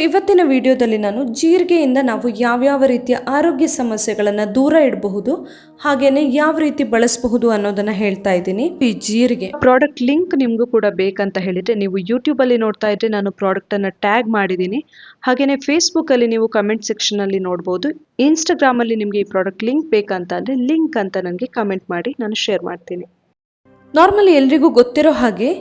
ಇವತ್ತಿನ ವಿಡಿಯೋದಲ್ಲಿ ನಾನು ಜೀರಿಗೆಯಿಂದ ನಾವು ಯಾವ್ಯಾವ ರೀತಿಯ ಆರೋಗ್ಯ ಸಮಸ್ಯೆಗಳನ್ನು ದೂರ ಇಡಬಹುದು ಹಾಗೇನೆ ಯಾವ ರೀತಿ ಬಳಸಬಹುದು ಅನ್ನೋದನ್ನ ಹೇಳ್ತಾ ಇದ್ದೀನಿ. ಈ ಜೀರಿಗೆ ಪ್ರಾಡಕ್ಟ್ ಲಿಂಕ್ ನಿಮಗೂ ಕೂಡ ಬೇಕಂತ ಹೇಳಿದ್ರೆ ನೀವು ಯೂಟ್ಯೂಬ್ ಅಲ್ಲಿ ನೋಡ್ತಾ ಇದ್ರೆ ನಾನು ಪ್ರಾಡಕ್ಟ್ ಅನ್ನ ಟ್ಯಾಗ್ ಮಾಡಿದ್ದೀನಿ. ಹಾಗೇನೆ ಫೇಸ್ಬುಕ್ ಅಲ್ಲಿ ನೀವು ಕಮೆಂಟ್ ಸೆಕ್ಷನ್ ಅಲ್ಲಿ ನೋಡಬಹುದು. ಇನ್ಸ್ಟಾಗ್ರಾಮ್ ಅಲ್ಲಿ ನಿಮಗೆ ಈ ಪ್ರಾಡಕ್ಟ್ ಲಿಂಕ್ ಬೇಕಂತ ಅಂದ್ರೆ ಲಿಂಕ್ ಅಂತ ನನಗೆ ಕಮೆಂಟ್ ಮಾಡಿ ನಾನು ಶೇರ್ ಮಾಡ್ತೀನಿ. ನಾರ್ಮಲಿ ಎಲ್ರಿಗೂ ಗೊತ್ತಿರೋ ಹಾಗೆ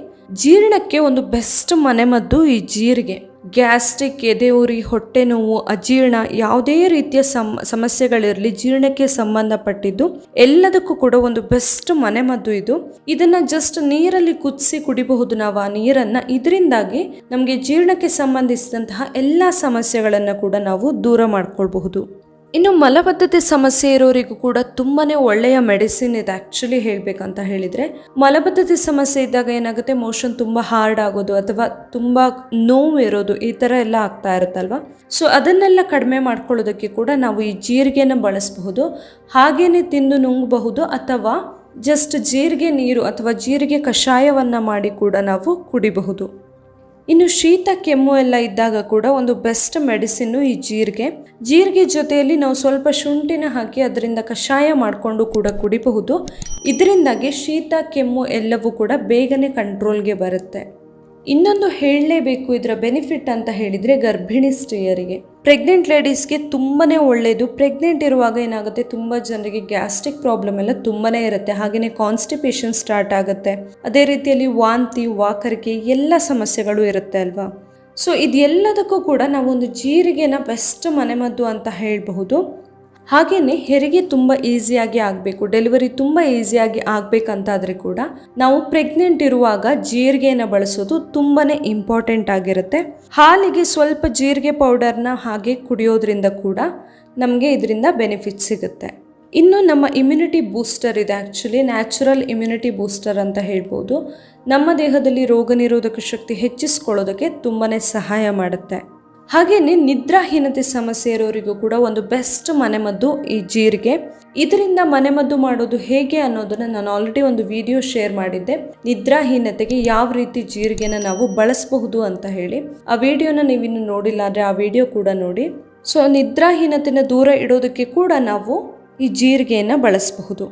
ಜೀರ್ಣಕ್ಕೆ ಒಂದು ಬೆಸ್ಟ್ ಮನೆಮದ್ದು ಈ ಜೀರಿಗೆ. ಗ್ಯಾಸ್ಟ್ರಿಕ್, ಎದೆ ಉರಿ, ಹೊಟ್ಟೆ ನೋವು, ಅಜೀರ್ಣ, ಯಾವುದೇ ರೀತಿಯ ಸಮಸ್ಯೆಗಳಿರಲಿ ಜೀರ್ಣಕ್ಕೆ ಸಂಬಂಧಪಟ್ಟಿದ್ದು ಎಲ್ಲದಕ್ಕೂ ಕೂಡ ಒಂದು ಬೆಸ್ಟ್ ಮನೆಮದ್ದು ಇದು. ಇದನ್ನ ಜಸ್ಟ್ ನೀರಲ್ಲಿ ಕುದಿಸಿ ಕುಡಿಬಹುದು ನಾವು ಆ ನೀರನ್ನ. ಇದರಿಂದಾಗಿ ನಮಗೆ ಜೀರ್ಣಕ್ಕೆ ಸಂಬಂಧಿಸಿದಂತಹ ಎಲ್ಲ ಸಮಸ್ಯೆಗಳನ್ನ ಕೂಡ ನಾವು ದೂರ ಮಾಡ್ಕೊಳ್ಬಹುದು. ಇನ್ನು ಮಲಬದ್ಧತೆ ಸಮಸ್ಯೆ ಇರೋರಿಗೂ ಕೂಡ ತುಂಬಾನೇ ಒಳ್ಳೆಯ ಮೆಡಿಸಿನ್ ಇದೆ. ಆಕ್ಚುಲಿ ಹೇಳ್ಬೇಕಂತ ಹೇಳಿದ್ರೆ ಮಲಬದ್ಧತೆ ಸಮಸ್ಯೆ ಇದ್ದಾಗ ಏನಾಗುತ್ತೆ, ಮೋಷನ್ ತುಂಬಾ ಹಾರ್ಡ್ ಆಗೋದು ಅಥವಾ ತುಂಬಾ ನೋವು ಇರೋದು ಈ ತರ ಎಲ್ಲ ಆಗ್ತಾ ಇರುತ್ತಲ್ವಾ. ಸೊ ಅದನ್ನೆಲ್ಲ ಕಡಿಮೆ ಮಾಡ್ಕೊಳ್ಳೋದಕ್ಕೆ ಕೂಡ ನಾವು ಈ ಜೀರಿಗೆನ ಬಳಸಬಹುದು. ಹಾಗೇನೆ ತಿಂದು ನುಂಗಬಹುದು ಅಥವಾ ಜಸ್ಟ್ ಜೀರಿಗೆ ನೀರು ಅಥವಾ ಜೀರಿಗೆ ಕಷಾಯವನ್ನ ಮಾಡಿ ಕೂಡ ನಾವು ಕುಡಿಬಹುದು. ಇನ್ನು ಶೀತ ಕೆಮ್ಮು ಎಲ್ಲ ಇದ್ದಾಗ ಕೂಡ ಒಂದು ಬೆಸ್ಟ್ ಮೆಡಿಸಿನ್ನು ಈ ಜೀರಿಗೆ. ಜೀರಿಗೆ ಜೊತೆಯಲ್ಲಿ ನಾವು ಸ್ವಲ್ಪ ಶುಂಠಿನ ಹಾಕಿ ಅದರಿಂದ ಕಷಾಯ ಮಾಡಿಕೊಂಡು ಕೂಡ ಕುಡಿಬಹುದು. ಇದರಿಂದಾಗಿ ಶೀತ ಕೆಮ್ಮು ಎಲ್ಲವೂ ಕೂಡ ಬೇಗನೆ ಕಂಟ್ರೋಲ್ಗೆ ಬರುತ್ತೆ. ಇನ್ನೊಂದು ಹೇಳಲೇಬೇಕು ಇದರ ಬೆನಿಫಿಟ್ ಅಂತ ಹೇಳಿದರೆ ಗರ್ಭಿಣಿ ಸ್ತ್ರೀಯರಿಗೆ, ಪ್ರೆಗ್ನೆಂಟ್ ಲೇಡೀಸ್ಗೆ ತುಂಬಾನೇ ಒಳ್ಳೆಯದು. ಪ್ರೆಗ್ನೆಂಟ್ ಇರುವಾಗ ಏನಾಗುತ್ತೆ, ತುಂಬ ಜನರಿಗೆ ಗ್ಯಾಸ್ಟ್ರಿಕ್ ಪ್ರಾಬ್ಲಮ್ ಎಲ್ಲ ತುಂಬಾನೇ ಇರುತ್ತೆ. ಹಾಗೆಯೇ ಕಾನ್ಸ್ಟಿಪೇಷನ್ ಸ್ಟಾರ್ಟ್ ಆಗುತ್ತೆ. ಅದೇ ರೀತಿಯಲ್ಲಿ ವಾಂತಿ, ವಾಕರಿಕೆ ಎಲ್ಲ ಸಮಸ್ಯೆಗಳು ಇರುತ್ತೆ ಅಲ್ವಾ. ಸೊ ಇದೆಲ್ಲದಕ್ಕೂ ಕೂಡ ನಾವೊಂದು ಜೀರಿಗೆನ ಬೆಸ್ಟ್ ಮನೆಮದ್ದು ಅಂತ ಹೇಳಬಹುದು. ಹಾಗೆಯೇ ಹೆರಿಗೆ ತುಂಬ ಈಸಿಯಾಗಿ ಆಗಬೇಕು, ಡೆಲಿವರಿ ತುಂಬ ಈಸಿಯಾಗಿ ಆಗಬೇಕಂತಾದರೆ ಕೂಡ ನಾವು ಪ್ರೆಗ್ನೆಂಟ್ ಇರುವಾಗ ಜೀರಿಗೆನ ಬಳಸೋದು ತುಂಬಾ ಇಂಪಾರ್ಟೆಂಟ್ ಆಗಿರುತ್ತೆ. ಹಾಲಿಗೆ ಸ್ವಲ್ಪ ಜೀರಿಗೆ ಪೌಡರ್ನ ಹಾಗೆ ಕುಡಿಯೋದ್ರಿಂದ ಕೂಡ ನಮಗೆ ಇದರಿಂದ ಬೆನಿಫಿಟ್ ಸಿಗುತ್ತೆ. ಇನ್ನು ನಮ್ಮ ಇಮ್ಯುನಿಟಿ ಬೂಸ್ಟರ್ ಇದೆ. ಆ್ಯಕ್ಚುಲಿ ನ್ಯಾಚುರಲ್ ಇಮ್ಯುನಿಟಿ ಬೂಸ್ಟರ್ ಅಂತ ಹೇಳ್ಬೋದು. ನಮ್ಮ ದೇಹದಲ್ಲಿ ರೋಗ ನಿರೋಧಕ ಶಕ್ತಿ ಹೆಚ್ಚಿಸ್ಕೊಳ್ಳೋದಕ್ಕೆ ತುಂಬಾ ಸಹಾಯ ಮಾಡುತ್ತೆ. ಹಾಗೆಯೇ ನಿದ್ರಾಹೀನತೆ ಸಮಸ್ಯೆ ಇರೋರಿಗೂ ಕೂಡ ಒಂದು ಬೆಸ್ಟ್ ಮನೆಮದ್ದು ಈ ಜೀರಿಗೆ. ಇದರಿಂದ ಮನೆಮದ್ದು ಮಾಡೋದು ಹೇಗೆ ಅನ್ನೋದನ್ನ ನಾನು ಆಲ್ರೆಡಿ ಒಂದು ವಿಡಿಯೋ ಶೇರ್ ಮಾಡಿದ್ದೆ. ನಿದ್ರಾಹೀನತೆಗೆ ಯಾವ ರೀತಿ ಜೀರಿಗೆನ ನಾವು ಬಳಸಬಹುದು ಅಂತ ಹೇಳಿ ಆ ವಿಡಿಯೋನ ನೀವಿನ್ನು ನೋಡಿಲ್ಲ ಅಂದರೆ ಆ ವಿಡಿಯೋ ಕೂಡ ನೋಡಿ. ಸೊ ನಿದ್ರಾಹೀನತೆನ ದೂರ ಇಡೋದಕ್ಕೆ ಕೂಡ ನಾವು ಈ ಜೀರಿಗೆಯನ್ನು ಬಳಸಬಹುದು.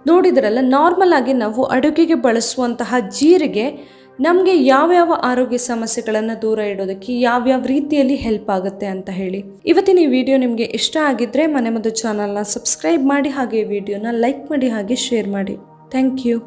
ನೋಡಿದ್ರಲ್ಲ, ನಾರ್ಮಲ್ ಆಗಿ ನಾವು ಅಡುಗೆಗೆ ಬಳಸುವಂತಹ ಜೀರಿಗೆ ನಮಗೆ ಯಾವ್ಯಾವ ಆರೋಗ್ಯ ಸಮಸ್ಯೆಗಳನ್ನು ದೂರ ಇಡೋದಕ್ಕೆ ಯಾವ್ಯಾವ ರೀತಿಯಲ್ಲಿ ಹೆಲ್ಪ್ ಆಗುತ್ತೆ ಅಂತ ಹೇಳಿ. ಇವತ್ತಿನ ಈ ವಿಡಿಯೋ ನಿಮಗೆ ಇಷ್ಟ ಆಗಿದ್ರೆ ಮನೆಮದ್ದು ಚಾನಲ್ನ ಸಬ್ಸ್ಕ್ರೈಬ್ ಮಾಡಿ, ಹಾಗೆ ವಿಡಿಯೋನ ಲೈಕ್ ಮಾಡಿ, ಹಾಗೆ ಶೇರ್ ಮಾಡಿ. Thank you.